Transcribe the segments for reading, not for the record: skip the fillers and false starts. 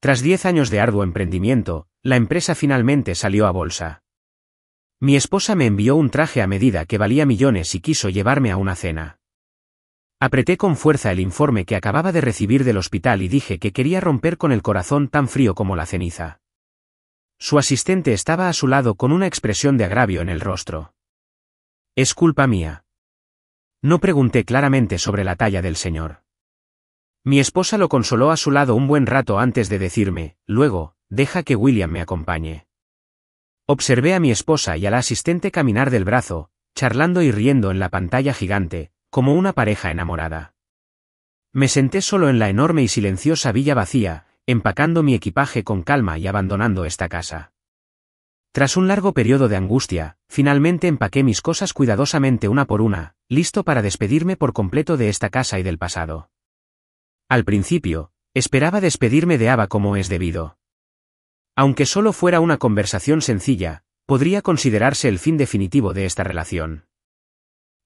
Tras 10 años de arduo emprendimiento, la empresa finalmente salió a bolsa. Mi esposa me envió un traje a medida que valía millones y quiso llevarme a una cena. Apreté con fuerza el informe que acababa de recibir del hospital y dije que quería romper con el corazón tan frío como la ceniza. Su asistente estaba a su lado con una expresión de agravio en el rostro. «Es culpa mía». No pregunté claramente sobre la talla del señor. Mi esposa lo consoló a su lado un buen rato antes de decirme, luego, deja que William me acompañe. Observé a mi esposa y a la asistente caminar del brazo, charlando y riendo en la pantalla gigante, como una pareja enamorada. Me senté solo en la enorme y silenciosa villa vacía, empacando mi equipaje con calma y abandonando esta casa. Tras un largo periodo de angustia, finalmente empaqué mis cosas cuidadosamente una por una, listo para despedirme por completo de esta casa y del pasado. Al principio, esperaba despedirme de Ava como es debido. Aunque solo fuera una conversación sencilla, podría considerarse el fin definitivo de esta relación.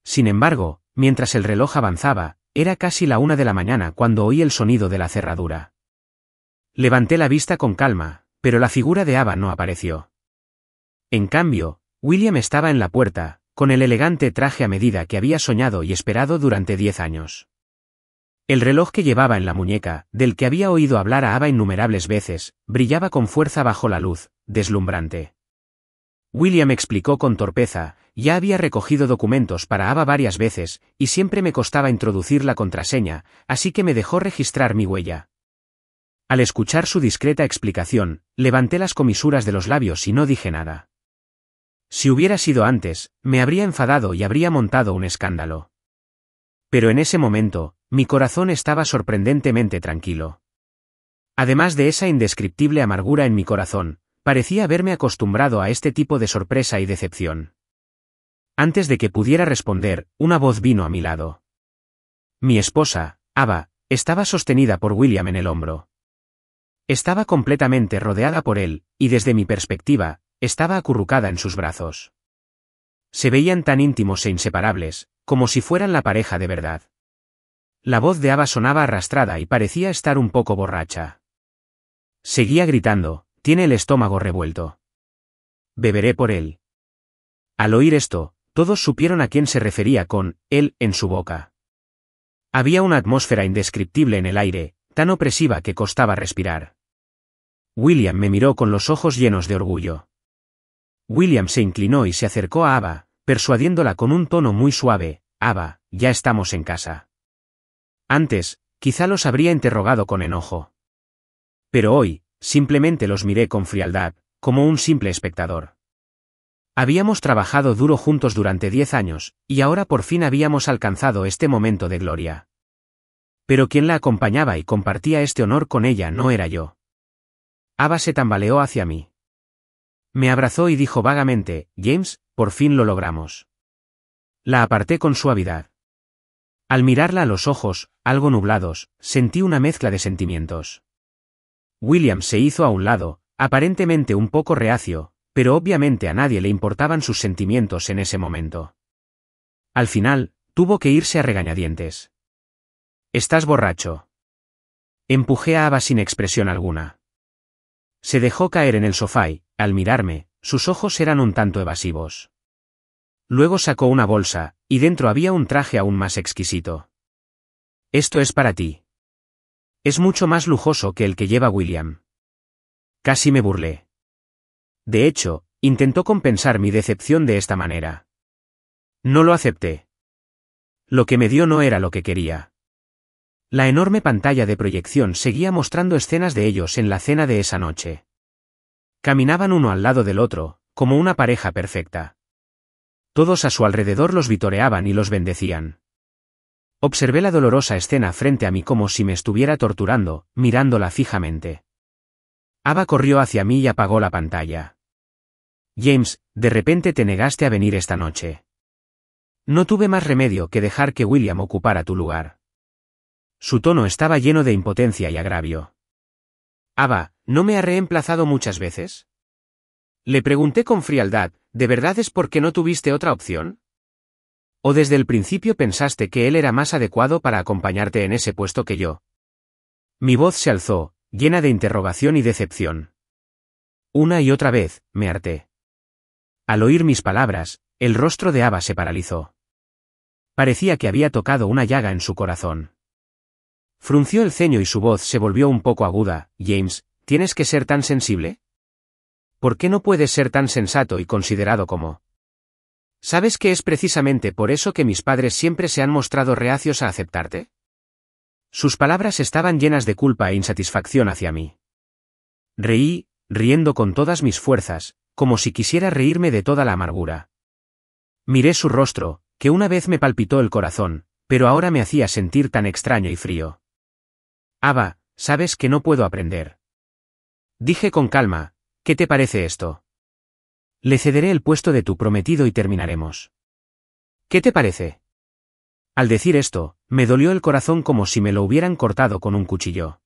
Sin embargo, mientras el reloj avanzaba, era casi la 1 de la mañana cuando oí el sonido de la cerradura. Levanté la vista con calma, pero la figura de Ava no apareció. En cambio, William estaba en la puerta, con el elegante traje a medida que había soñado y esperado durante 10 años. El reloj que llevaba en la muñeca, del que había oído hablar a Ava innumerables veces, brillaba con fuerza bajo la luz, deslumbrante. William explicó con torpeza, ya había recogido documentos para Ava varias veces, y siempre me costaba introducir la contraseña, así que me dejó registrar mi huella. Al escuchar su discreta explicación, levanté las comisuras de los labios y no dije nada. Si hubiera sido antes, me habría enfadado y habría montado un escándalo. Pero en ese momento, mi corazón estaba sorprendentemente tranquilo. Además de esa indescriptible amargura en mi corazón, parecía haberme acostumbrado a este tipo de sorpresa y decepción. Antes de que pudiera responder, una voz vino a mi lado. Mi esposa, Ava, estaba sostenida por William en el hombro. Estaba completamente rodeada por él, y desde mi perspectiva, estaba acurrucada en sus brazos. Se veían tan íntimos e inseparables, como si fueran la pareja de verdad. La voz de Ava sonaba arrastrada y parecía estar un poco borracha. Seguía gritando, tiene el estómago revuelto. Beberé por él. Al oír esto, todos supieron a quién se refería con él en su boca. Había una atmósfera indescriptible en el aire, tan opresiva que costaba respirar. William me miró con los ojos llenos de orgullo. William se inclinó y se acercó a Ava, persuadiéndola con un tono muy suave, Ava, ya estamos en casa. Antes, quizá los habría interrogado con enojo. Pero hoy, simplemente los miré con frialdad, como un simple espectador. Habíamos trabajado duro juntos durante 10 años, y ahora por fin habíamos alcanzado este momento de gloria. Pero quien la acompañaba y compartía este honor con ella no era yo. Ava se tambaleó hacia mí. Me abrazó y dijo vagamente, James, por fin lo logramos. La aparté con suavidad. Al mirarla a los ojos, algo nublados, sentí una mezcla de sentimientos. William se hizo a un lado, aparentemente un poco reacio, pero obviamente a nadie le importaban sus sentimientos en ese momento. Al final, tuvo que irse a regañadientes. «Estás borracho». Empujé a Ava sin expresión alguna. Se dejó caer en el sofá y, al mirarme, sus ojos eran un tanto evasivos. Luego sacó una bolsa, y dentro había un traje aún más exquisito. «Esto es para ti. Es mucho más lujoso que el que lleva William». Casi me burlé. De hecho, intentó compensar mi decepción de esta manera. No lo acepté. Lo que me dio no era lo que quería. La enorme pantalla de proyección seguía mostrando escenas de ellos en la cena de esa noche. Caminaban uno al lado del otro, como una pareja perfecta. Todos a su alrededor los vitoreaban y los bendecían. Observé la dolorosa escena frente a mí como si me estuviera torturando, mirándola fijamente. Ava corrió hacia mí y apagó la pantalla. James, de repente te negaste a venir esta noche. No tuve más remedio que dejar que William ocupara tu lugar. Su tono estaba lleno de impotencia y agravio. Ava, ¿no me ha reemplazado muchas veces? Le pregunté con frialdad, ¿de verdad es porque no tuviste otra opción? ¿O desde el principio pensaste que él era más adecuado para acompañarte en ese puesto que yo? Mi voz se alzó, llena de interrogación y decepción. Una y otra vez, me harté. Al oír mis palabras, el rostro de Ava se paralizó. Parecía que había tocado una llaga en su corazón. Frunció el ceño y su voz se volvió un poco aguda. James, ¿tienes que ser tan sensible? ¿Por qué no puedes ser tan sensato y considerado como? ¿Sabes que es precisamente por eso que mis padres siempre se han mostrado reacios a aceptarte? Sus palabras estaban llenas de culpa e insatisfacción hacia mí. Reí, riendo con todas mis fuerzas, como si quisiera reírme de toda la amargura. Miré su rostro, que una vez me palpitó el corazón, pero ahora me hacía sentir tan extraño y frío. Ava, sabes que no puedo aprender. Dije con calma, ¿qué te parece esto? Le cederé el puesto de tu prometido y terminaremos. ¿Qué te parece? Al decir esto, me dolió el corazón como si me lo hubieran cortado con un cuchillo.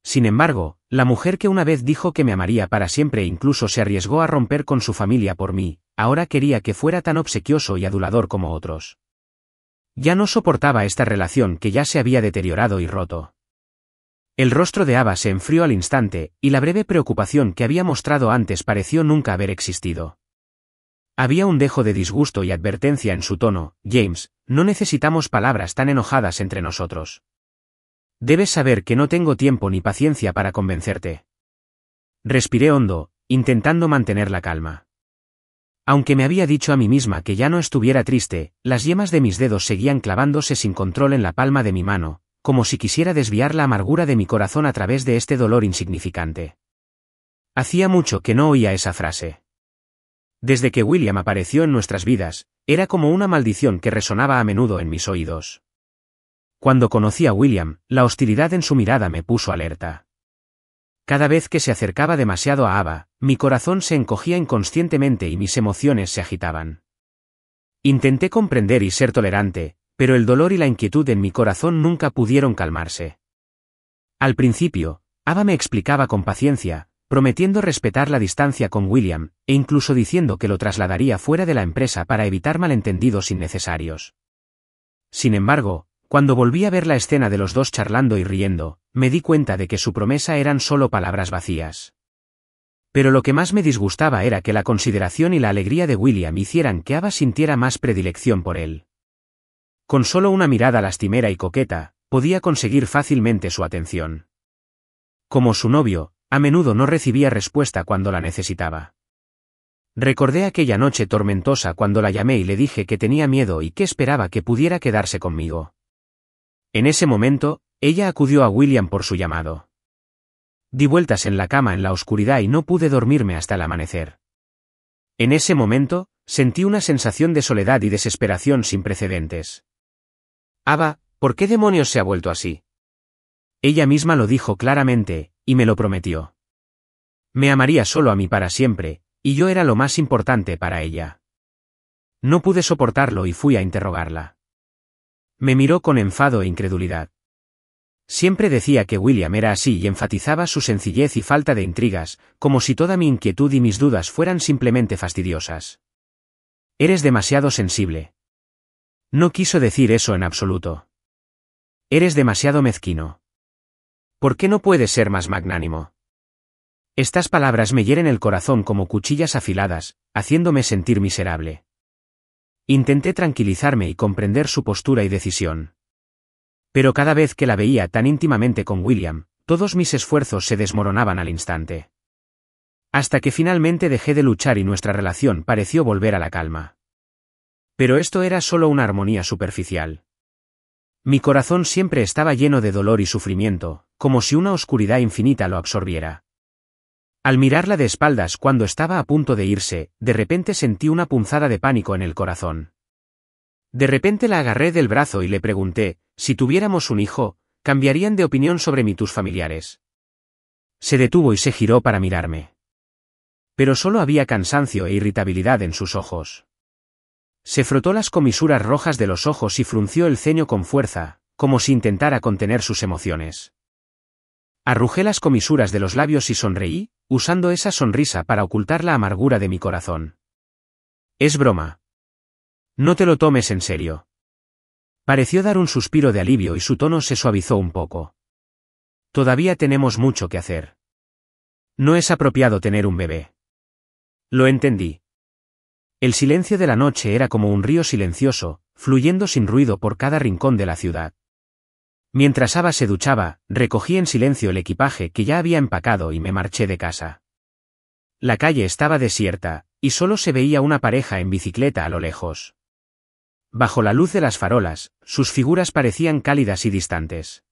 Sin embargo, la mujer que una vez dijo que me amaría para siempre e incluso se arriesgó a romper con su familia por mí, ahora quería que fuera tan obsequioso y adulador como otros. Ya no soportaba esta relación que ya se había deteriorado y roto. El rostro de Ava se enfrió al instante, y la breve preocupación que había mostrado antes pareció nunca haber existido. Había un dejo de disgusto y advertencia en su tono. James, no necesitamos palabras tan enojadas entre nosotros. Debes saber que no tengo tiempo ni paciencia para convencerte. Respiré hondo, intentando mantener la calma. Aunque me había dicho a mí misma que ya no estuviera triste, las yemas de mis dedos seguían clavándose sin control en la palma de mi mano, como si quisiera desviar la amargura de mi corazón a través de este dolor insignificante. Hacía mucho que no oía esa frase. Desde que William apareció en nuestras vidas, era como una maldición que resonaba a menudo en mis oídos. Cuando conocí a William, la hostilidad en su mirada me puso alerta. Cada vez que se acercaba demasiado a Ava, mi corazón se encogía inconscientemente y mis emociones se agitaban. Intenté comprender y ser tolerante, pero el dolor y la inquietud en mi corazón nunca pudieron calmarse. Al principio, Ava me explicaba con paciencia, prometiendo respetar la distancia con William, e incluso diciendo que lo trasladaría fuera de la empresa para evitar malentendidos innecesarios. Sin embargo, cuando volví a ver la escena de los dos charlando y riendo, me di cuenta de que su promesa eran solo palabras vacías. Pero lo que más me disgustaba era que la consideración y la alegría de William hicieran que Ava sintiera más predilección por él. Con solo una mirada lastimera y coqueta, podía conseguir fácilmente su atención. Como su novio, a menudo no recibía respuesta cuando la necesitaba. Recordé aquella noche tormentosa cuando la llamé y le dije que tenía miedo y que esperaba que pudiera quedarse conmigo. En ese momento, ella acudió a William por su llamado. Di vueltas en la cama en la oscuridad y no pude dormirme hasta el amanecer. En ese momento, sentí una sensación de soledad y desesperación sin precedentes. Ava, ¿por qué demonios se ha vuelto así? Ella misma lo dijo claramente, y me lo prometió. Me amaría solo a mí para siempre, y yo era lo más importante para ella. No pude soportarlo y fui a interrogarla. Me miró con enfado e incredulidad. Siempre decía que William era así y enfatizaba su sencillez y falta de intrigas, como si toda mi inquietud y mis dudas fueran simplemente fastidiosas. Eres demasiado sensible. No quiso decir eso en absoluto. Eres demasiado mezquino. ¿Por qué no puedes ser más magnánimo? Estas palabras me hieren el corazón como cuchillas afiladas, haciéndome sentir miserable. Intenté tranquilizarme y comprender su postura y decisión. Pero cada vez que la veía tan íntimamente con William, todos mis esfuerzos se desmoronaban al instante. Hasta que finalmente dejé de luchar y nuestra relación pareció volver a la calma. Pero esto era solo una armonía superficial. Mi corazón siempre estaba lleno de dolor y sufrimiento, como si una oscuridad infinita lo absorbiera. Al mirarla de espaldas cuando estaba a punto de irse, de repente sentí una punzada de pánico en el corazón. De repente la agarré del brazo y le pregunté, si tuviéramos un hijo, ¿cambiarían de opinión sobre mí tus familiares? Se detuvo y se giró para mirarme. Pero solo había cansancio e irritabilidad en sus ojos. Se frotó las comisuras rojas de los ojos y frunció el ceño con fuerza, como si intentara contener sus emociones. Arrugé las comisuras de los labios y sonreí, usando esa sonrisa para ocultar la amargura de mi corazón. Es broma. No te lo tomes en serio. Pareció dar un suspiro de alivio y su tono se suavizó un poco. Todavía tenemos mucho que hacer. No es apropiado tener un bebé. Lo entendí. El silencio de la noche era como un río silencioso, fluyendo sin ruido por cada rincón de la ciudad. Mientras Ava se duchaba, recogí en silencio el equipaje que ya había empacado y me marché de casa. La calle estaba desierta, y solo se veía una pareja en bicicleta a lo lejos. Bajo la luz de las farolas, sus figuras parecían cálidas y distantes.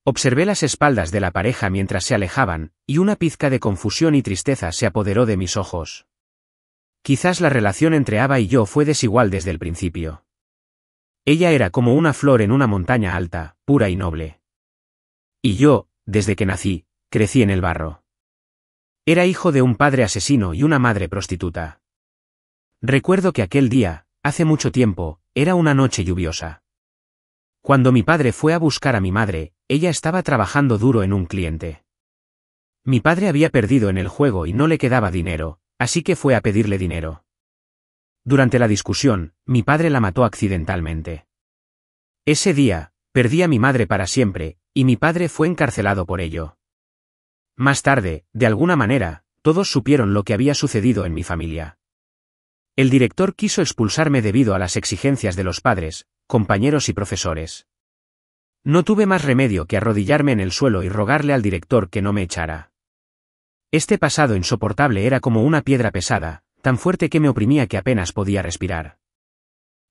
Observé las espaldas de la pareja mientras se alejaban, y una pizca de confusión y tristeza se apoderó de mis ojos. Quizás la relación entre Ava y yo fue desigual desde el principio. Ella era como una flor en una montaña alta, pura y noble. Y yo, desde que nací, crecí en el barro. Era hijo de un padre asesino y una madre prostituta. Recuerdo que aquel día, hace mucho tiempo, era una noche lluviosa. Cuando mi padre fue a buscar a mi madre, ella estaba trabajando duro en un cliente. Mi padre había perdido en el juego y no le quedaba dinero, así que fue a pedirle dinero. Durante la discusión, mi padre la mató accidentalmente. Ese día, perdí a mi madre para siempre, y mi padre fue encarcelado por ello. Más tarde, de alguna manera, todos supieron lo que había sucedido en mi familia. El director quiso expulsarme debido a las exigencias de los padres, compañeros y profesores. No tuve más remedio que arrodillarme en el suelo y rogarle al director que no me echara. Este pasado insoportable era como una piedra pesada, tan fuerte que me oprimía que apenas podía respirar.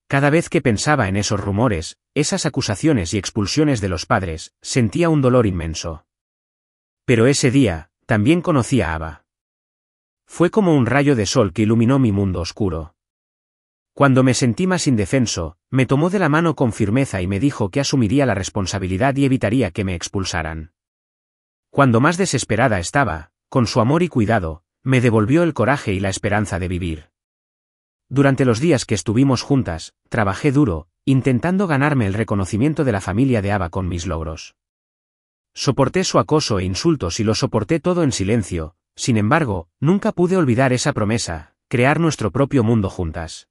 Cada vez que pensaba en esos rumores, esas acusaciones y expulsiones de los padres, sentía un dolor inmenso. Pero ese día, también conocí a Ava. Fue como un rayo de sol que iluminó mi mundo oscuro. Cuando me sentí más indefenso, me tomó de la mano con firmeza y me dijo que asumiría la responsabilidad y evitaría que me expulsaran. Cuando más desesperada estaba, con su amor y cuidado, me devolvió el coraje y la esperanza de vivir. Durante los días que estuvimos juntas, trabajé duro, intentando ganarme el reconocimiento de la familia de Ava con mis logros. Soporté su acoso e insultos y lo soporté todo en silencio, sin embargo, nunca pude olvidar esa promesa, crear nuestro propio mundo juntas.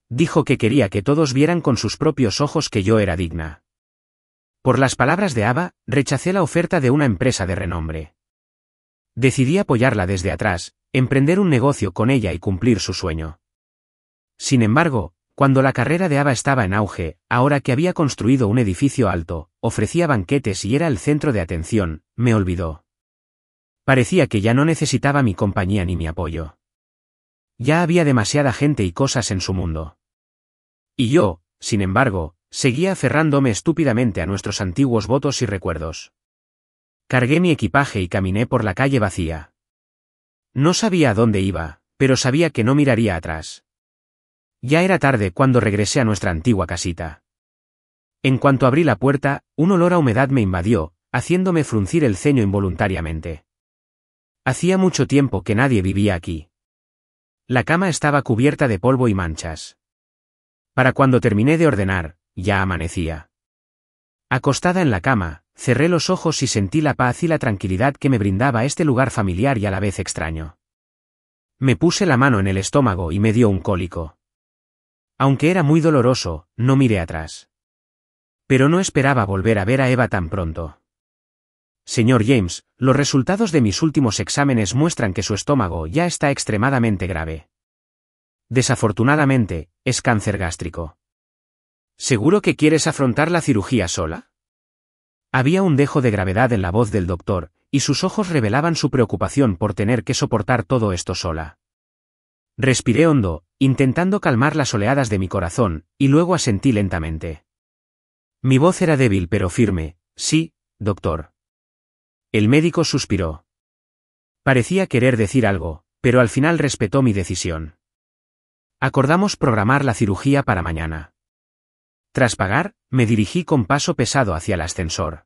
Dijo que quería que todos vieran con sus propios ojos que yo era digna. Por las palabras de Ava, rechacé la oferta de una empresa de renombre. Decidí apoyarla desde atrás, emprender un negocio con ella y cumplir su sueño. Sin embargo, cuando la carrera de Ava estaba en auge, ahora que había construido un edificio alto, ofrecía banquetes y era el centro de atención, me olvidó. Parecía que ya no necesitaba mi compañía ni mi apoyo. Ya había demasiada gente y cosas en su mundo. Y yo, sin embargo, seguía aferrándome estúpidamente a nuestros antiguos votos y recuerdos. Cargué mi equipaje y caminé por la calle vacía. No sabía a dónde iba, pero sabía que no miraría atrás. Ya era tarde cuando regresé a nuestra antigua casita. En cuanto abrí la puerta, un olor a humedad me invadió, haciéndome fruncir el ceño involuntariamente. Hacía mucho tiempo que nadie vivía aquí. La cama estaba cubierta de polvo y manchas. Para cuando terminé de ordenar, ya amanecía. Acostada en la cama, cerré los ojos y sentí la paz y la tranquilidad que me brindaba este lugar familiar y a la vez extraño. Me puse la mano en el estómago y me dio un cólico. Aunque era muy doloroso, no miré atrás. Pero no esperaba volver a ver a Eva tan pronto. Señor James, los resultados de mis últimos exámenes muestran que su estómago ya está extremadamente grave. Desafortunadamente, es cáncer gástrico. ¿Seguro que quieres afrontar la cirugía sola? Había un dejo de gravedad en la voz del doctor, y sus ojos revelaban su preocupación por tener que soportar todo esto sola. Respiré hondo, intentando calmar las oleadas de mi corazón, y luego asentí lentamente. Mi voz era débil pero firme. Sí, doctor. El médico suspiró. Parecía querer decir algo, pero al final respetó mi decisión. Acordamos programar la cirugía para mañana. Tras pagar, me dirigí con paso pesado hacia el ascensor.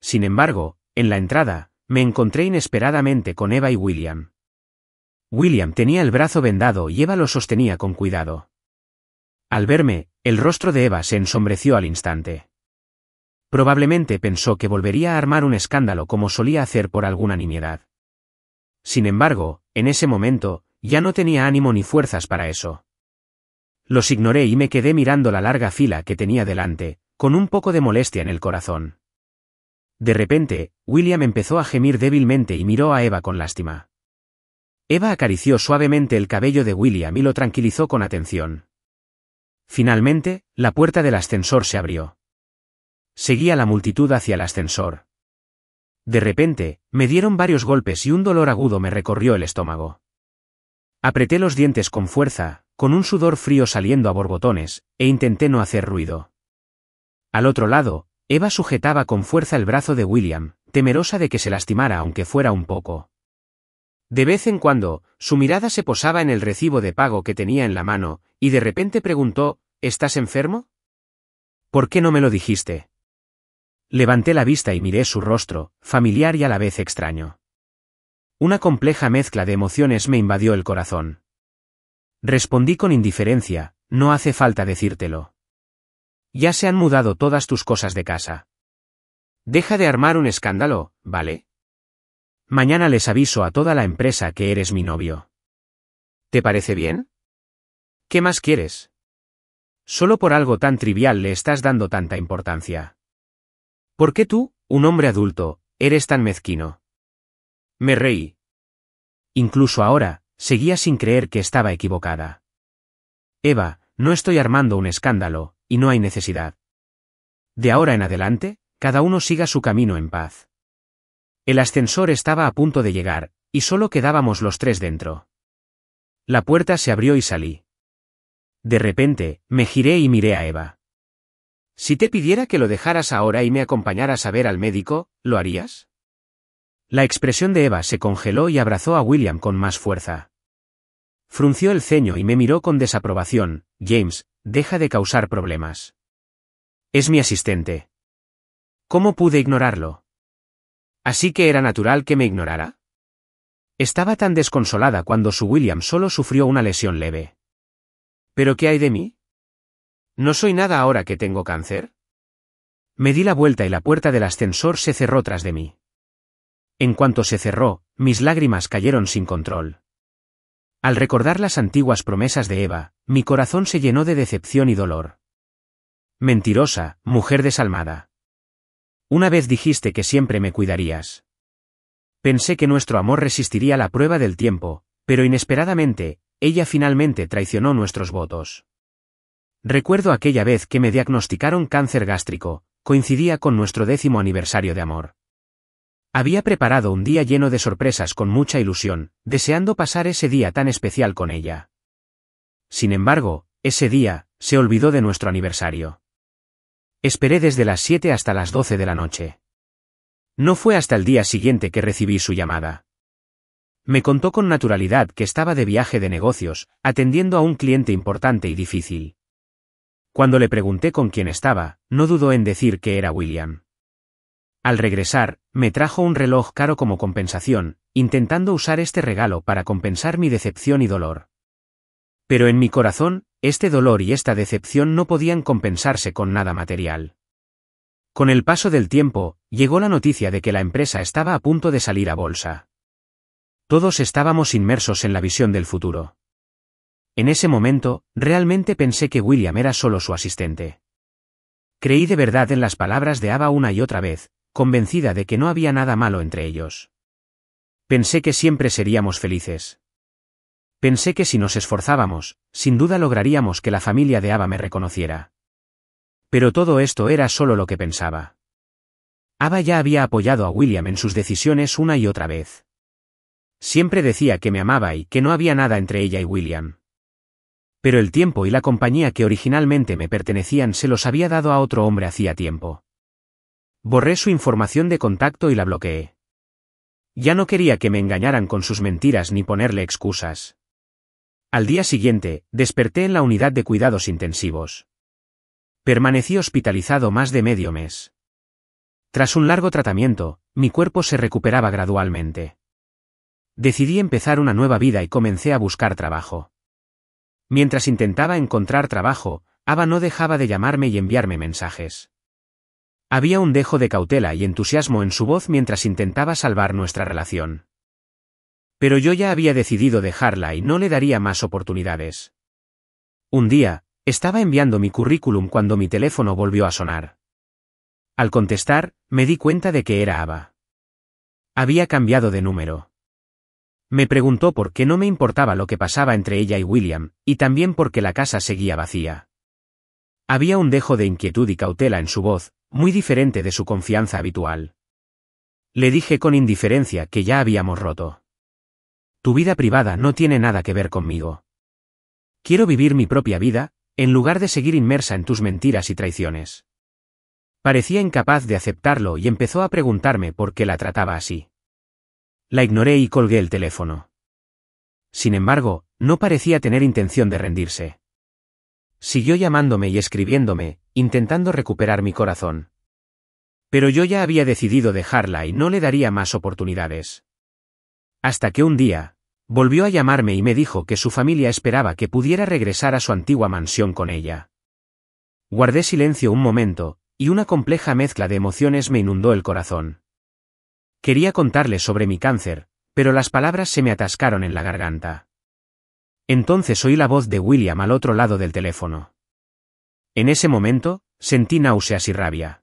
Sin embargo, en la entrada, me encontré inesperadamente con Eva y William. William tenía el brazo vendado y Eva lo sostenía con cuidado. Al verme, el rostro de Eva se ensombreció al instante. Probablemente pensó que volvería a armar un escándalo como solía hacer por alguna nimiedad. Sin embargo, en ese momento, ya no tenía ánimo ni fuerzas para eso. Los ignoré y me quedé mirando la larga fila que tenía delante, con un poco de molestia en el corazón. De repente, William empezó a gemir débilmente y miró a Eva con lástima. Eva acarició suavemente el cabello de William y lo tranquilizó con atención. Finalmente, la puerta del ascensor se abrió. Seguí a la multitud hacia el ascensor. De repente, me dieron varios golpes y un dolor agudo me recorrió el estómago. Apreté los dientes con fuerza, con un sudor frío saliendo a borbotones, e intenté no hacer ruido. Al otro lado, Eva sujetaba con fuerza el brazo de William, temerosa de que se lastimara aunque fuera un poco. De vez en cuando, su mirada se posaba en el recibo de pago que tenía en la mano, y de repente preguntó, ¿estás enfermo? ¿Por qué no me lo dijiste? Levanté la vista y miré su rostro, familiar y a la vez extraño. Una compleja mezcla de emociones me invadió el corazón. Respondí con indiferencia, no hace falta decírtelo. Ya se han mudado todas tus cosas de casa. Deja de armar un escándalo, ¿vale? Mañana les aviso a toda la empresa que eres mi novio. ¿Te parece bien? ¿Qué más quieres? Solo por algo tan trivial le estás dando tanta importancia. ¿Por qué tú, un hombre adulto, eres tan mezquino? Me reí. Incluso ahora, seguía sin creer que estaba equivocada. Eva, no estoy armando un escándalo, y no hay necesidad. De ahora en adelante, cada uno siga su camino en paz. El ascensor estaba a punto de llegar, y solo quedábamos los tres dentro. La puerta se abrió y salí. De repente, me giré y miré a Eva. Si te pidiera que lo dejaras ahora y me acompañaras a ver al médico, ¿lo harías? La expresión de Eva se congeló y abrazó a William con más fuerza. Frunció el ceño y me miró con desaprobación. James, deja de causar problemas. Es mi asistente. ¿Cómo pude ignorarlo? ¿Así que era natural que me ignorara? Estaba tan desconsolada cuando su William solo sufrió una lesión leve. ¿Pero qué hay de mí? ¿No soy nada ahora que tengo cáncer? Me di la vuelta y la puerta del ascensor se cerró tras de mí. En cuanto se cerró, mis lágrimas cayeron sin control. Al recordar las antiguas promesas de Eva, mi corazón se llenó de decepción y dolor. Mentirosa, mujer desalmada. Una vez dijiste que siempre me cuidarías. Pensé que nuestro amor resistiría la prueba del tiempo, pero inesperadamente, ella finalmente traicionó nuestros votos. Recuerdo aquella vez que me diagnosticaron cáncer gástrico, coincidía con nuestro 10º aniversario de amor. Había preparado un día lleno de sorpresas con mucha ilusión, deseando pasar ese día tan especial con ella. Sin embargo, ese día, se olvidó de nuestro aniversario. Esperé desde las 7 hasta las 12 de la noche. No fue hasta el día siguiente que recibí su llamada. Me contó con naturalidad que estaba de viaje de negocios, atendiendo a un cliente importante y difícil. Cuando le pregunté con quién estaba, no dudó en decir que era William. Al regresar, me trajo un reloj caro como compensación, intentando usar este regalo para compensar mi decepción y dolor. Pero en mi corazón, este dolor y esta decepción no podían compensarse con nada material. Con el paso del tiempo, llegó la noticia de que la empresa estaba a punto de salir a bolsa. Todos estábamos inmersos en la visión del futuro. En ese momento, realmente pensé que William era solo su asistente. Creí de verdad en las palabras de Ava una y otra vez, convencida de que no había nada malo entre ellos. Pensé que siempre seríamos felices. Pensé que si nos esforzábamos, sin duda lograríamos que la familia de Ava me reconociera. Pero todo esto era solo lo que pensaba. Ava ya había apoyado a William en sus decisiones una y otra vez. Siempre decía que me amaba y que no había nada entre ella y William. Pero el tiempo y la compañía que originalmente me pertenecían se los había dado a otro hombre hacía tiempo. Borré su información de contacto y la bloqueé. Ya no quería que me engañaran con sus mentiras ni ponerle excusas. Al día siguiente, desperté en la unidad de cuidados intensivos. Permanecí hospitalizado más de medio mes. Tras un largo tratamiento, mi cuerpo se recuperaba gradualmente. Decidí empezar una nueva vida y comencé a buscar trabajo. Mientras intentaba encontrar trabajo, Ava no dejaba de llamarme y enviarme mensajes. Había un dejo de cautela y entusiasmo en su voz mientras intentaba salvar nuestra relación. Pero yo ya había decidido dejarla y no le daría más oportunidades. Un día, estaba enviando mi currículum cuando mi teléfono volvió a sonar. Al contestar, me di cuenta de que era Ava. Había cambiado de número. Me preguntó por qué no me importaba lo que pasaba entre ella y William, y también por qué la casa seguía vacía. Había un dejo de inquietud y cautela en su voz, muy diferente de su confianza habitual. Le dije con indiferencia que ya habíamos roto. Tu vida privada no tiene nada que ver conmigo. Quiero vivir mi propia vida, en lugar de seguir inmersa en tus mentiras y traiciones. Parecía incapaz de aceptarlo y empezó a preguntarme por qué la trataba así. La ignoré y colgué el teléfono. Sin embargo, no parecía tener intención de rendirse. Siguió llamándome y escribiéndome, intentando recuperar mi corazón. Pero yo ya había decidido dejarla y no le daría más oportunidades. Hasta que un día, volvió a llamarme y me dijo que su familia esperaba que pudiera regresar a su antigua mansión con ella. Guardé silencio un momento, y una compleja mezcla de emociones me inundó el corazón. Quería contarle sobre mi cáncer, pero las palabras se me atascaron en la garganta. Entonces oí la voz de William al otro lado del teléfono. En ese momento, sentí náuseas y rabia.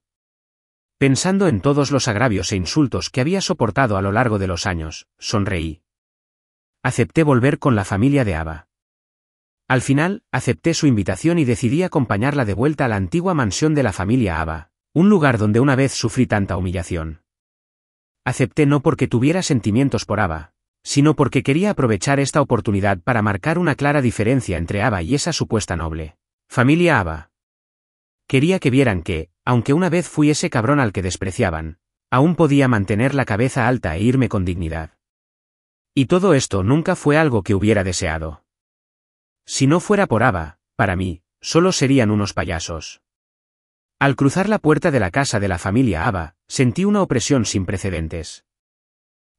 Pensando en todos los agravios e insultos que había soportado a lo largo de los años, sonreí. Acepté volver con la familia de Ava. Al final, acepté su invitación y decidí acompañarla de vuelta a la antigua mansión de la familia Ava, un lugar donde una vez sufrí tanta humillación. Acepté no porque tuviera sentimientos por Ava, sino porque quería aprovechar esta oportunidad para marcar una clara diferencia entre Ava y esa supuesta noble familia Ava. Quería que vieran que, aunque una vez fui ese cabrón al que despreciaban, aún podía mantener la cabeza alta e irme con dignidad. Y todo esto nunca fue algo que hubiera deseado. Si no fuera por Ava, para mí, solo serían unos payasos. Al cruzar la puerta de la casa de la familia Ava, sentí una opresión sin precedentes.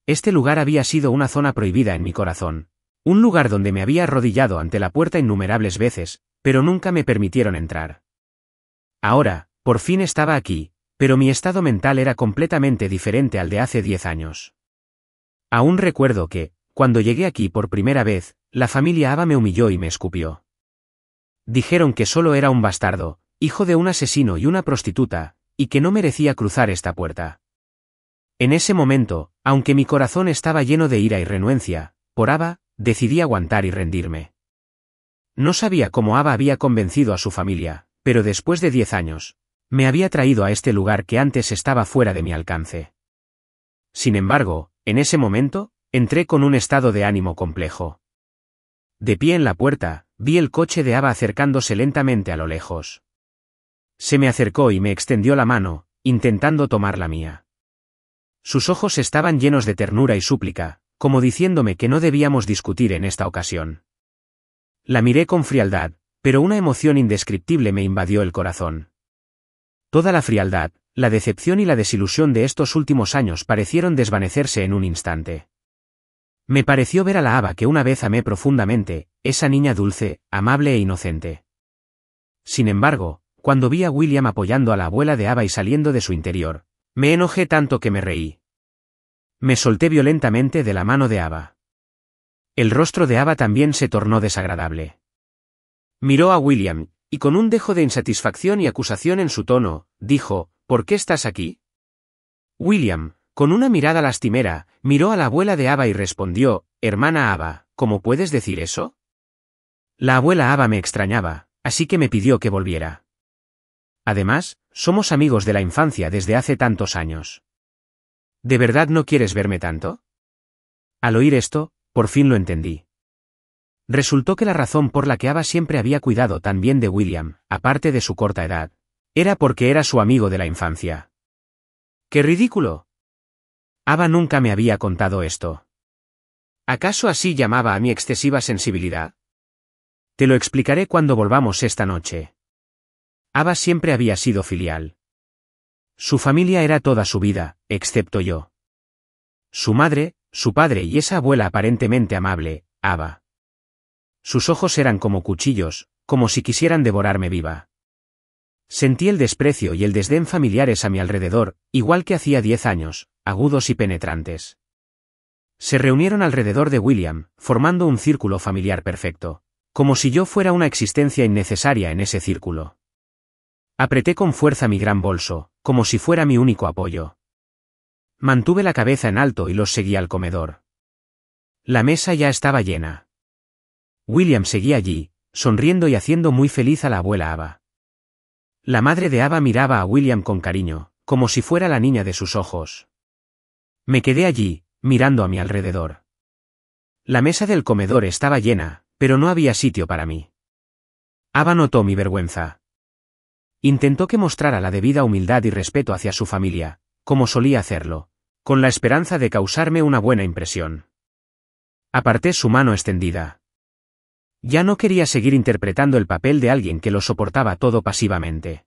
Este lugar había sido una zona prohibida en mi corazón, un lugar donde me había arrodillado ante la puerta innumerables veces, pero nunca me permitieron entrar. Ahora, por fin estaba aquí, pero mi estado mental era completamente diferente al de hace 10 años. Aún recuerdo que, cuando llegué aquí por primera vez, la familia Ava me humilló y me escupió. Dijeron que solo era un bastardo, hijo de un asesino y una prostituta, y que no merecía cruzar esta puerta. En ese momento, aunque mi corazón estaba lleno de ira y renuencia, por Ava, decidí aguantar y rendirme. No sabía cómo Ava había convencido a su familia, pero después de 10 años, me había traído a este lugar que antes estaba fuera de mi alcance. Sin embargo, en ese momento, entré con un estado de ánimo complejo. De pie en la puerta, vi el coche de Ava acercándose lentamente a lo lejos. Se me acercó y me extendió la mano, intentando tomar la mía. Sus ojos estaban llenos de ternura y súplica, como diciéndome que no debíamos discutir en esta ocasión. La miré con frialdad, pero una emoción indescriptible me invadió el corazón. Toda la frialdad, la decepción y la desilusión de estos últimos años parecieron desvanecerse en un instante. Me pareció ver a la Ava que una vez amé profundamente, esa niña dulce, amable e inocente. Sin embargo, cuando vi a William apoyando a la abuela de Ava y saliendo de su interior, me enojé tanto que me reí. Me solté violentamente de la mano de Ava. El rostro de Ava también se tornó desagradable. Miró a William, y con un dejo de insatisfacción y acusación en su tono, dijo, ¿por qué estás aquí? William, con una mirada lastimera, miró a la abuela de Ava y respondió, hermana Ava, ¿cómo puedes decir eso? La abuela Ava me extrañaba, así que me pidió que volviera. Además, somos amigos de la infancia desde hace tantos años. ¿De verdad no quieres verme tanto? Al oír esto, por fin lo entendí. Resultó que la razón por la que Ava siempre había cuidado tan bien de William, aparte de su corta edad, era porque era su amigo de la infancia. ¡Qué ridículo! Ava nunca me había contado esto. ¿Acaso así llamaba a mi excesiva sensibilidad? Te lo explicaré cuando volvamos esta noche. Ava siempre había sido filial. Su familia era toda su vida, excepto yo. Su madre, su padre y esa abuela aparentemente amable, Ava. Sus ojos eran como cuchillos, como si quisieran devorarme viva. Sentí el desprecio y el desdén familiares a mi alrededor, igual que hacía 10 años, agudos y penetrantes. Se reunieron alrededor de William, formando un círculo familiar perfecto, como si yo fuera una existencia innecesaria en ese círculo. Apreté con fuerza mi gran bolso, como si fuera mi único apoyo. Mantuve la cabeza en alto y los seguí al comedor. La mesa ya estaba llena. William seguía allí, sonriendo y haciendo muy feliz a la abuela Ava. La madre de Ava miraba a William con cariño, como si fuera la niña de sus ojos. Me quedé allí, mirando a mi alrededor. La mesa del comedor estaba llena, pero no había sitio para mí. Ava notó mi vergüenza. Intentó que mostrara la debida humildad y respeto hacia su familia, como solía hacerlo, con la esperanza de causarme una buena impresión. Aparté su mano extendida. Ya no quería seguir interpretando el papel de alguien que lo soportaba todo pasivamente.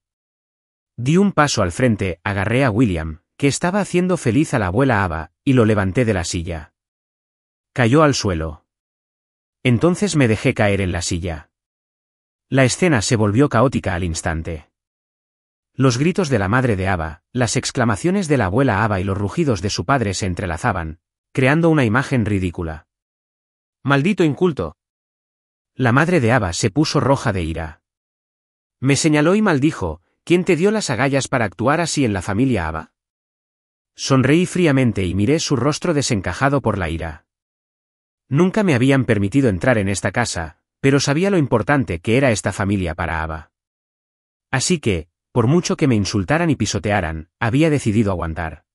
Di un paso al frente, agarré a William, que estaba haciendo feliz a la abuela Ava, y lo levanté de la silla. Cayó al suelo. Entonces me dejé caer en la silla. La escena se volvió caótica al instante. Los gritos de la madre de Ava, las exclamaciones de la abuela Ava y los rugidos de su padre se entrelazaban, creando una imagen ridícula. ¡Maldito inculto! La madre de Ava se puso roja de ira. Me señaló y maldijo: ¿quién te dio las agallas para actuar así en la familia Ava? Sonreí fríamente y miré su rostro desencajado por la ira. Nunca me habían permitido entrar en esta casa, pero sabía lo importante que era esta familia para Ava. Así que, por mucho que me insultaran y pisotearan, había decidido aguantar.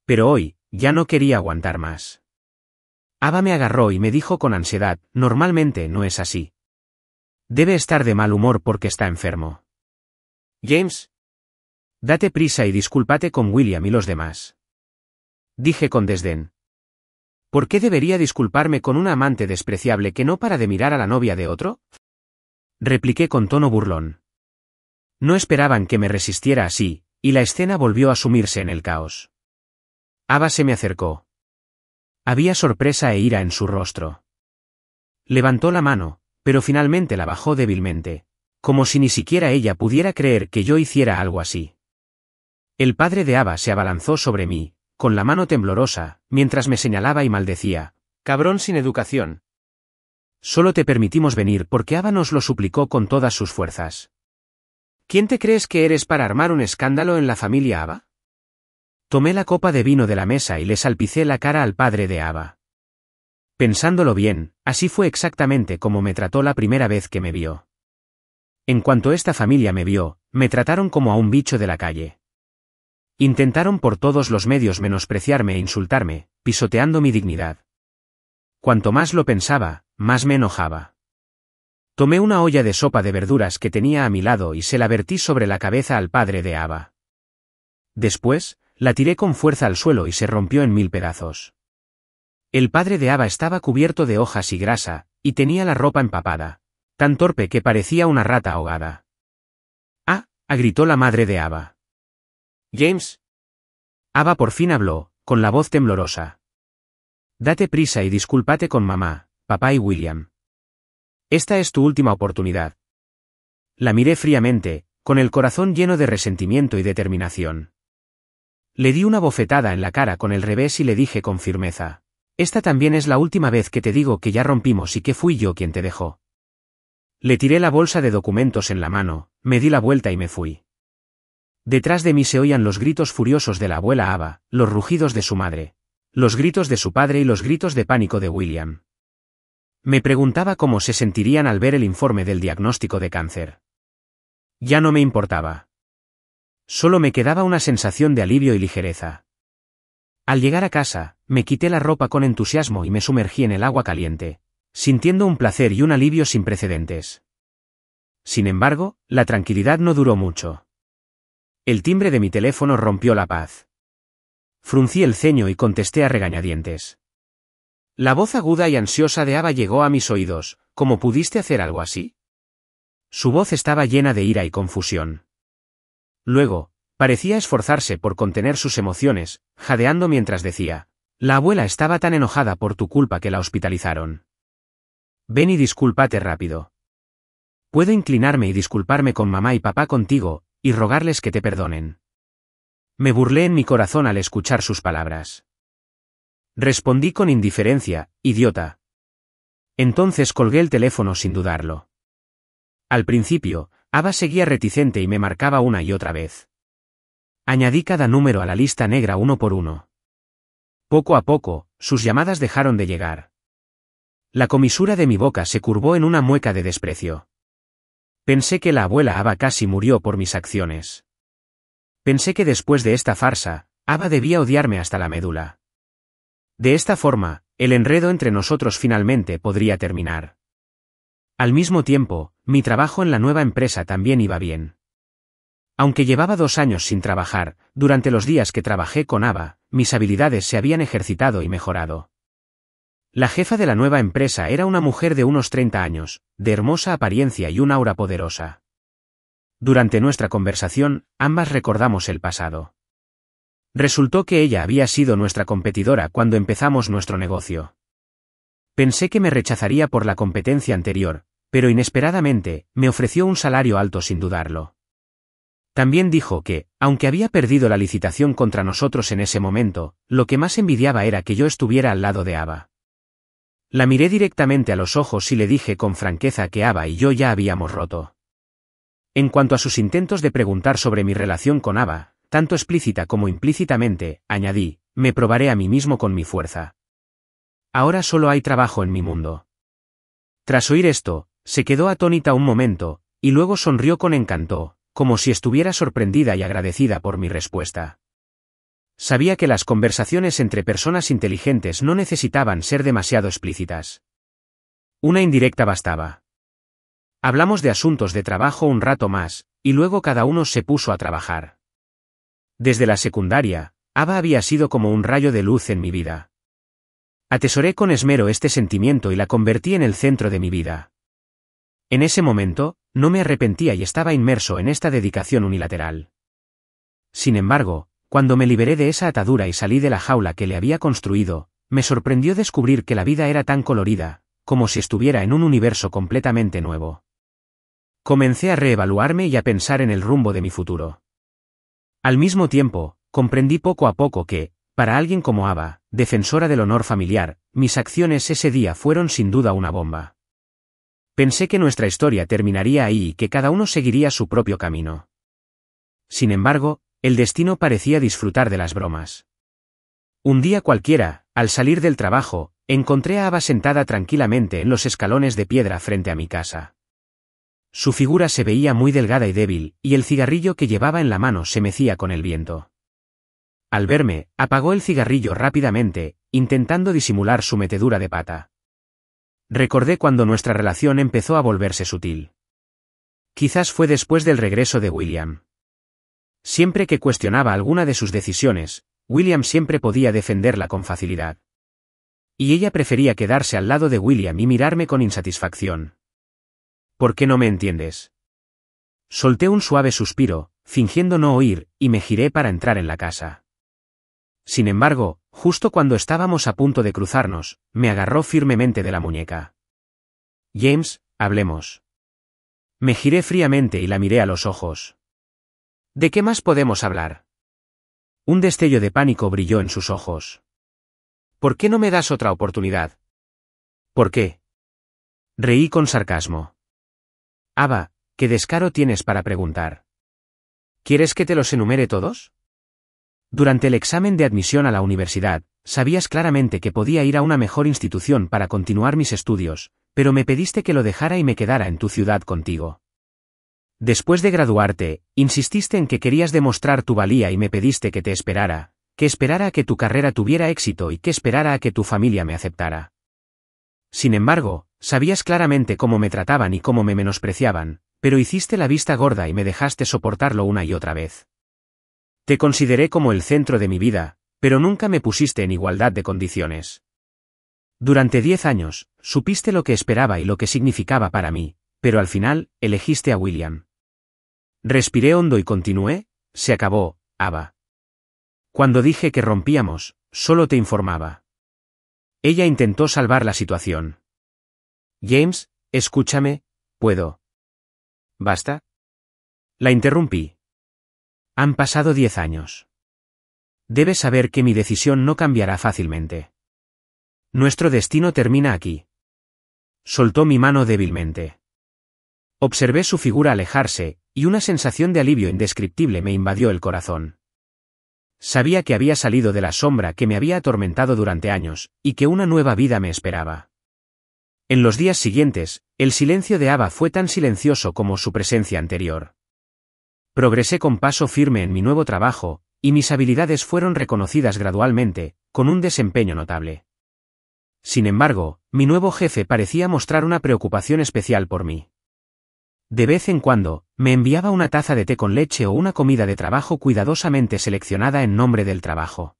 Pero hoy, ya no quería aguantar más. Ava me agarró y me dijo con ansiedad: normalmente no es así. Debe estar de mal humor porque está enfermo. James, date prisa y discúlpate con William y los demás. Dije con desdén. ¿Por qué debería disculparme con una amante despreciable que no para de mirar a la novia de otro? Repliqué con tono burlón. No esperaban que me resistiera así, y la escena volvió a sumirse en el caos. Ava se me acercó. Había sorpresa e ira en su rostro. Levantó la mano, pero finalmente la bajó débilmente, como si ni siquiera ella pudiera creer que yo hiciera algo así. El padre de Ava se abalanzó sobre mí, con la mano temblorosa, mientras me señalaba y maldecía: «Cabrón sin educación. Solo te permitimos venir porque Ava nos lo suplicó con todas sus fuerzas. ¿Quién te crees que eres para armar un escándalo en la familia Ava?» Tomé la copa de vino de la mesa y le salpicé la cara al padre de Ava. Pensándolo bien, así fue exactamente como me trató la primera vez que me vio. En cuanto esta familia me vio, me trataron como a un bicho de la calle. Intentaron por todos los medios menospreciarme e insultarme, pisoteando mi dignidad. Cuanto más lo pensaba, más me enojaba. Tomé una olla de sopa de verduras que tenía a mi lado y se la vertí sobre la cabeza al padre de Ava. Después, la tiré con fuerza al suelo y se rompió en 1000 pedazos. El padre de Ava estaba cubierto de hojas y grasa, y tenía la ropa empapada, tan torpe que parecía una rata ahogada. ¡Ah!, gritó la madre de Ava. «James». Ava por fin habló, con la voz temblorosa. «Date prisa y discúlpate con mamá, papá y William. Esta es tu última oportunidad». La miré fríamente, con el corazón lleno de resentimiento y determinación. Le di una bofetada en la cara con el revés y le dije con firmeza: «Esta también es la última vez que te digo que ya rompimos y que fui yo quien te dejó». Le tiré la bolsa de documentos en la mano, me di la vuelta y me fui. Detrás de mí se oían los gritos furiosos de la abuela Ava, los rugidos de su madre, los gritos de su padre y los gritos de pánico de William. Me preguntaba cómo se sentirían al ver el informe del diagnóstico de cáncer. Ya no me importaba. Solo me quedaba una sensación de alivio y ligereza. Al llegar a casa, me quité la ropa con entusiasmo y me sumergí en el agua caliente, sintiendo un placer y un alivio sin precedentes. Sin embargo, la tranquilidad no duró mucho. El timbre de mi teléfono rompió la paz. Fruncí el ceño y contesté a regañadientes. La voz aguda y ansiosa de Ava llegó a mis oídos: «¿Cómo pudiste hacer algo así?». Su voz estaba llena de ira y confusión. Luego, parecía esforzarse por contener sus emociones, jadeando mientras decía: «La abuela estaba tan enojada por tu culpa que la hospitalizaron. Ven y discúlpate rápido. Puedo inclinarme y disculparme con mamá y papá contigo, y rogarles que te perdonen». Me burlé en mi corazón al escuchar sus palabras. Respondí con indiferencia: «Idiota». Entonces colgué el teléfono sin dudarlo. Al principio, Ava seguía reticente y me marcaba una y otra vez. Añadí cada número a la lista negra uno por uno. Poco a poco, sus llamadas dejaron de llegar. La comisura de mi boca se curvó en una mueca de desprecio. Pensé que la abuela Ava casi murió por mis acciones. Pensé que después de esta farsa, Ava debía odiarme hasta la médula. De esta forma, el enredo entre nosotros finalmente podría terminar. Al mismo tiempo, mi trabajo en la nueva empresa también iba bien. Aunque llevaba 2 años sin trabajar, durante los días que trabajé con Ava, mis habilidades se habían ejercitado y mejorado. La jefa de la nueva empresa era una mujer de unos 30 años, de hermosa apariencia y un aura poderosa. Durante nuestra conversación, ambas recordamos el pasado. Resultó que ella había sido nuestra competidora cuando empezamos nuestro negocio. Pensé que me rechazaría por la competencia anterior, pero inesperadamente, me ofreció un salario alto sin dudarlo. También dijo que, aunque había perdido la licitación contra nosotros en ese momento, lo que más envidiaba era que yo estuviera al lado de Ava. La miré directamente a los ojos y le dije con franqueza que Ava y yo ya habíamos roto. En cuanto a sus intentos de preguntar sobre mi relación con Ava, tanto explícita como implícitamente, añadí, me probaré a mí mismo con mi fuerza. Ahora solo hay trabajo en mi mundo. Tras oír esto, se quedó atónita un momento, y luego sonrió con encanto, como si estuviera sorprendida y agradecida por mi respuesta. Sabía que las conversaciones entre personas inteligentes no necesitaban ser demasiado explícitas. Una indirecta bastaba. Hablamos de asuntos de trabajo un rato más, y luego cada uno se puso a trabajar. Desde la secundaria, Ava había sido como un rayo de luz en mi vida. Atesoré con esmero este sentimiento y la convertí en el centro de mi vida. En ese momento, no me arrepentía y estaba inmerso en esta dedicación unilateral. Sin embargo, cuando me liberé de esa atadura y salí de la jaula que le había construido, me sorprendió descubrir que la vida era tan colorida, como si estuviera en un universo completamente nuevo. Comencé a reevaluarme y a pensar en el rumbo de mi futuro. Al mismo tiempo, comprendí poco a poco que, para alguien como Ava, defensora del honor familiar, mis acciones ese día fueron sin duda una bomba. Pensé que nuestra historia terminaría ahí y que cada uno seguiría su propio camino. Sin embargo, el destino parecía disfrutar de las bromas. Un día cualquiera, al salir del trabajo, encontré a Ava sentada tranquilamente en los escalones de piedra frente a mi casa. Su figura se veía muy delgada y débil, y el cigarrillo que llevaba en la mano se mecía con el viento. Al verme, apagó el cigarrillo rápidamente, intentando disimular su metedura de pata. Recordé cuando nuestra relación empezó a volverse sutil. Quizás fue después del regreso de William. Siempre que cuestionaba alguna de sus decisiones, William siempre podía defenderla con facilidad. Y ella prefería quedarse al lado de William y mirarme con insatisfacción. ¿Por qué no me entiendes? Solté un suave suspiro, fingiendo no oír, y me giré para entrar en la casa. Sin embargo, justo cuando estábamos a punto de cruzarnos, me agarró firmemente de la muñeca. James, hablemos. Me giré fríamente y la miré a los ojos. ¿De qué más podemos hablar? Un destello de pánico brilló en sus ojos. ¿Por qué no me das otra oportunidad? ¿Por qué? Reí con sarcasmo. Ava, ¿qué descaro tienes para preguntar? ¿Quieres que te los enumere todos? Durante el examen de admisión a la universidad, sabías claramente que podía ir a una mejor institución para continuar mis estudios, pero me pediste que lo dejara y me quedara en tu ciudad contigo. Después de graduarte, insististe en que querías demostrar tu valía y me pediste que esperara a que tu carrera tuviera éxito y que esperara a que tu familia me aceptara. Sin embargo, sabías claramente cómo me trataban y cómo me menospreciaban, pero hiciste la vista gorda y me dejaste soportarlo una y otra vez. Te consideré como el centro de mi vida, pero nunca me pusiste en igualdad de condiciones. Durante 10 años, supiste lo que esperaba y lo que significaba para mí, pero al final, elegiste a William. Respiré hondo y continué, se acabó, Ava. Cuando dije que rompíamos, solo te informaba. Ella intentó salvar la situación. James, escúchame, ¿puedo? ¿Basta? La interrumpí. Han pasado 10 años. Debes saber que mi decisión no cambiará fácilmente. Nuestro destino termina aquí. Soltó mi mano débilmente. Observé su figura alejarse, y una sensación de alivio indescriptible me invadió el corazón. Sabía que había salido de la sombra que me había atormentado durante años, y que una nueva vida me esperaba. En los días siguientes, el silencio de Ava fue tan silencioso como su presencia anterior. Progresé con paso firme en mi nuevo trabajo, y mis habilidades fueron reconocidas gradualmente, con un desempeño notable. Sin embargo, mi nuevo jefe parecía mostrar una preocupación especial por mí. De vez en cuando, me enviaba una taza de té con leche o una comida de trabajo cuidadosamente seleccionada en nombre del trabajo.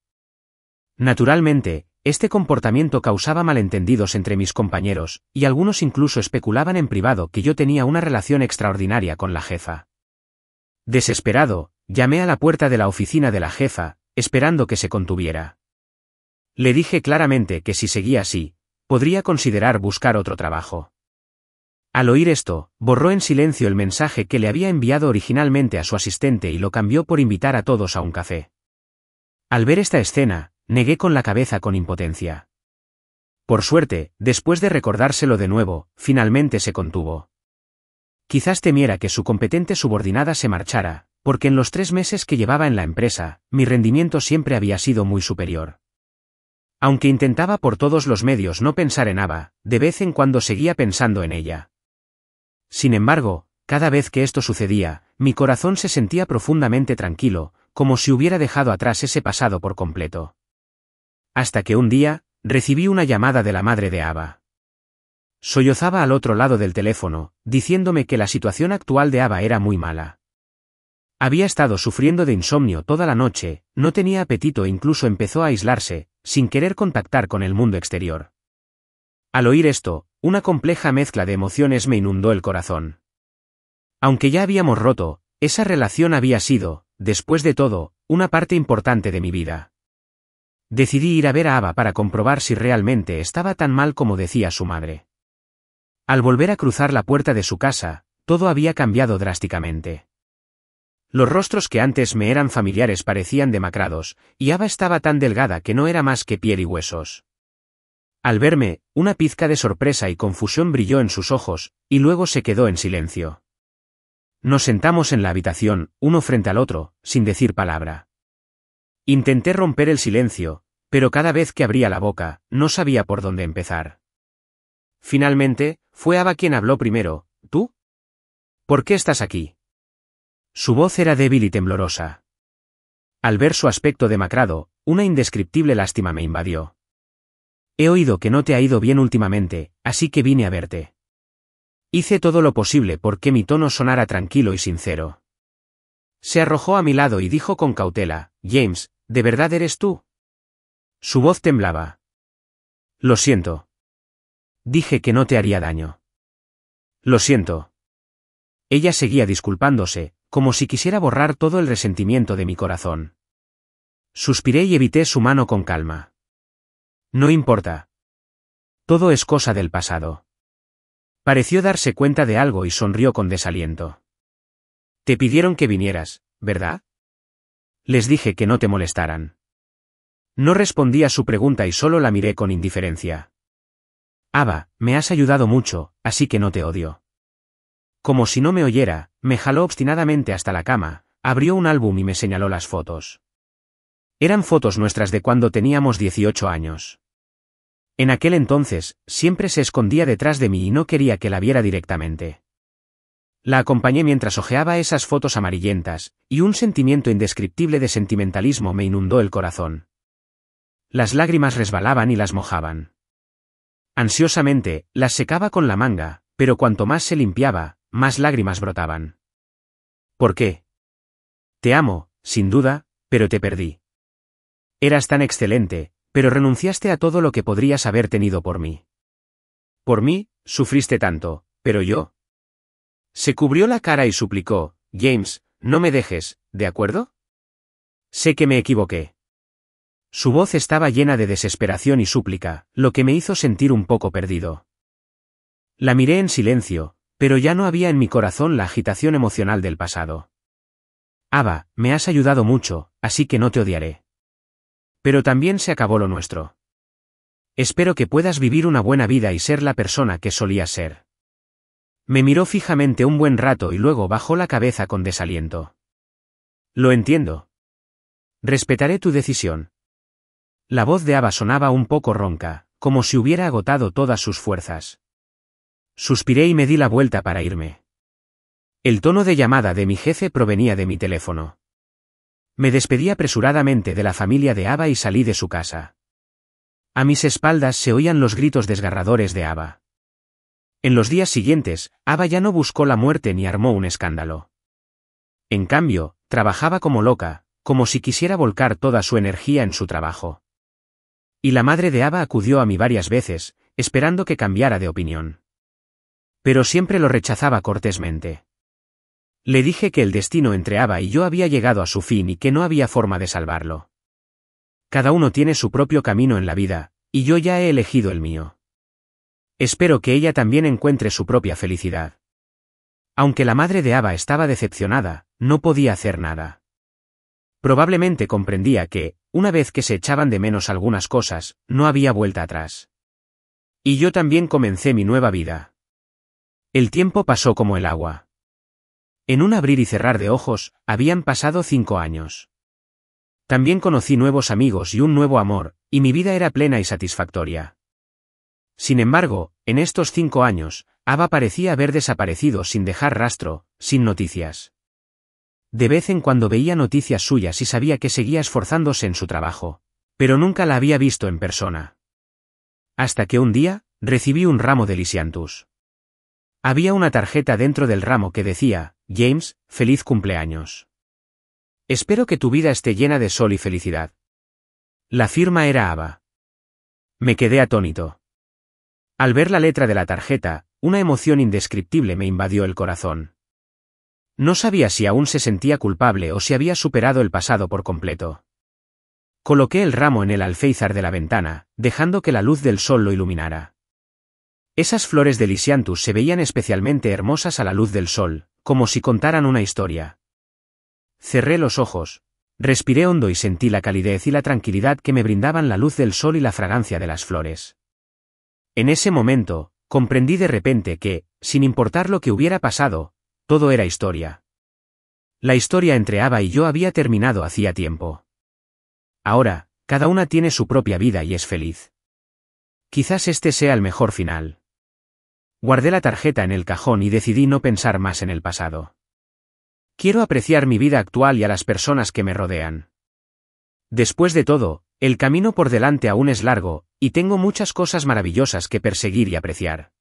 Naturalmente, este comportamiento causaba malentendidos entre mis compañeros, y algunos incluso especulaban en privado que yo tenía una relación extraordinaria con la jefa. Desesperado, llamé a la puerta de la oficina de la jefa, esperando que se contuviera. Le dije claramente que si seguía así, podría considerar buscar otro trabajo. Al oír esto, borró en silencio el mensaje que le había enviado originalmente a su asistente y lo cambió por invitar a todos a un café. Al ver esta escena, negué con la cabeza con impotencia. Por suerte, después de recordárselo de nuevo, finalmente se contuvo. Quizás temiera que su competente subordinada se marchara, porque en los 3 meses que llevaba en la empresa, mi rendimiento siempre había sido muy superior. Aunque intentaba por todos los medios no pensar en Ava, de vez en cuando seguía pensando en ella. Sin embargo, cada vez que esto sucedía, mi corazón se sentía profundamente tranquilo, como si hubiera dejado atrás ese pasado por completo. Hasta que un día, recibí una llamada de la madre de Ava. Sollozaba al otro lado del teléfono, diciéndome que la situación actual de Ava era muy mala. Había estado sufriendo de insomnio toda la noche, no tenía apetito e incluso empezó a aislarse, sin querer contactar con el mundo exterior. Al oír esto, una compleja mezcla de emociones me inundó el corazón. Aunque ya habíamos roto, esa relación había sido, después de todo, una parte importante de mi vida. Decidí ir a ver a Ava para comprobar si realmente estaba tan mal como decía su madre. Al volver a cruzar la puerta de su casa, todo había cambiado drásticamente. Los rostros que antes me eran familiares parecían demacrados, y Ava estaba tan delgada que no era más que piel y huesos. Al verme, una pizca de sorpresa y confusión brilló en sus ojos, y luego se quedó en silencio. Nos sentamos en la habitación, uno frente al otro, sin decir palabra. Intenté romper el silencio, pero cada vez que abría la boca, no sabía por dónde empezar. Finalmente, fue Ava quien habló primero. ¿Tú? ¿Por qué estás aquí? Su voz era débil y temblorosa. Al ver su aspecto demacrado, una indescriptible lástima me invadió. He oído que no te ha ido bien últimamente, así que vine a verte. Hice todo lo posible porque mi tono sonara tranquilo y sincero. Se arrojó a mi lado y dijo con cautela, James, ¿de verdad eres tú? Su voz temblaba. Lo siento. Dije que no te haría daño. Lo siento. Ella seguía disculpándose, como si quisiera borrar todo el resentimiento de mi corazón. Suspiré y evité su mano con calma. No importa. Todo es cosa del pasado. Pareció darse cuenta de algo y sonrió con desaliento. Te pidieron que vinieras, ¿verdad? Les dije que no te molestaran. No respondí a su pregunta y solo la miré con indiferencia. Ava, me has ayudado mucho, así que no te odio. Como si no me oyera, me jaló obstinadamente hasta la cama, abrió un álbum y me señaló las fotos. Eran fotos nuestras de cuando teníamos 18 años. En aquel entonces, siempre se escondía detrás de mí y no quería que la viera directamente. La acompañé mientras hojeaba esas fotos amarillentas, y un sentimiento indescriptible de sentimentalismo me inundó el corazón. Las lágrimas resbalaban y las mojaban. Ansiosamente, las secaba con la manga, pero cuanto más se limpiaba, más lágrimas brotaban. ¿Por qué? Te amo, sin duda, pero te perdí. Eras tan excelente, pero renunciaste a todo lo que podrías haber tenido por mí. Por mí, sufriste tanto, pero yo. Se cubrió la cara y suplicó, James, no me dejes, ¿de acuerdo? Sé que me equivoqué. Su voz estaba llena de desesperación y súplica, lo que me hizo sentir un poco perdido. La miré en silencio, pero ya no había en mi corazón la agitación emocional del pasado. Ava, me has ayudado mucho, así que no te odiaré. Pero también se acabó lo nuestro. Espero que puedas vivir una buena vida y ser la persona que solías ser. Me miró fijamente un buen rato y luego bajó la cabeza con desaliento. Lo entiendo. Respetaré tu decisión. La voz de Ava sonaba un poco ronca, como si hubiera agotado todas sus fuerzas. Suspiré y me di la vuelta para irme. El tono de llamada de mi jefe provenía de mi teléfono. Me despedí apresuradamente de la familia de Ava y salí de su casa. A mis espaldas se oían los gritos desgarradores de Ava. En los días siguientes, Ava ya no buscó la muerte ni armó un escándalo. En cambio, trabajaba como loca, como si quisiera volcar toda su energía en su trabajo. Y la madre de Ava acudió a mí varias veces, esperando que cambiara de opinión. Pero siempre lo rechazaba cortésmente. Le dije que el destino entre Ava y yo había llegado a su fin y que no había forma de salvarlo. Cada uno tiene su propio camino en la vida, y yo ya he elegido el mío. Espero que ella también encuentre su propia felicidad. Aunque la madre de Ava estaba decepcionada, no podía hacer nada. Probablemente comprendía que, una vez que se echaban de menos algunas cosas, no había vuelta atrás. Y yo también comencé mi nueva vida. El tiempo pasó como el agua. En un abrir y cerrar de ojos, habían pasado 5 años. También conocí nuevos amigos y un nuevo amor, y mi vida era plena y satisfactoria. Sin embargo, en estos 5 años, Ava parecía haber desaparecido sin dejar rastro, sin noticias. De vez en cuando veía noticias suyas y sabía que seguía esforzándose en su trabajo, pero nunca la había visto en persona. Hasta que un día, recibí un ramo de Lysianthus. Había una tarjeta dentro del ramo que decía: James, feliz cumpleaños. Espero que tu vida esté llena de sol y felicidad. La firma era Ava. Me quedé atónito. Al ver la letra de la tarjeta, una emoción indescriptible me invadió el corazón. No sabía si aún se sentía culpable o si había superado el pasado por completo. Coloqué el ramo en el alféizar de la ventana, dejando que la luz del sol lo iluminara. Esas flores de Lysianthus se veían especialmente hermosas a la luz del sol, como si contaran una historia. Cerré los ojos, respiré hondo y sentí la calidez y la tranquilidad que me brindaban la luz del sol y la fragancia de las flores. En ese momento, comprendí de repente que, sin importar lo que hubiera pasado, todo era historia. La historia entre Ava y yo había terminado hacía tiempo. Ahora, cada una tiene su propia vida y es feliz. Quizás este sea el mejor final. Guardé la tarjeta en el cajón y decidí no pensar más en el pasado. Quiero apreciar mi vida actual y a las personas que me rodean. Después de todo, el camino por delante aún es largo, y tengo muchas cosas maravillosas que perseguir y apreciar.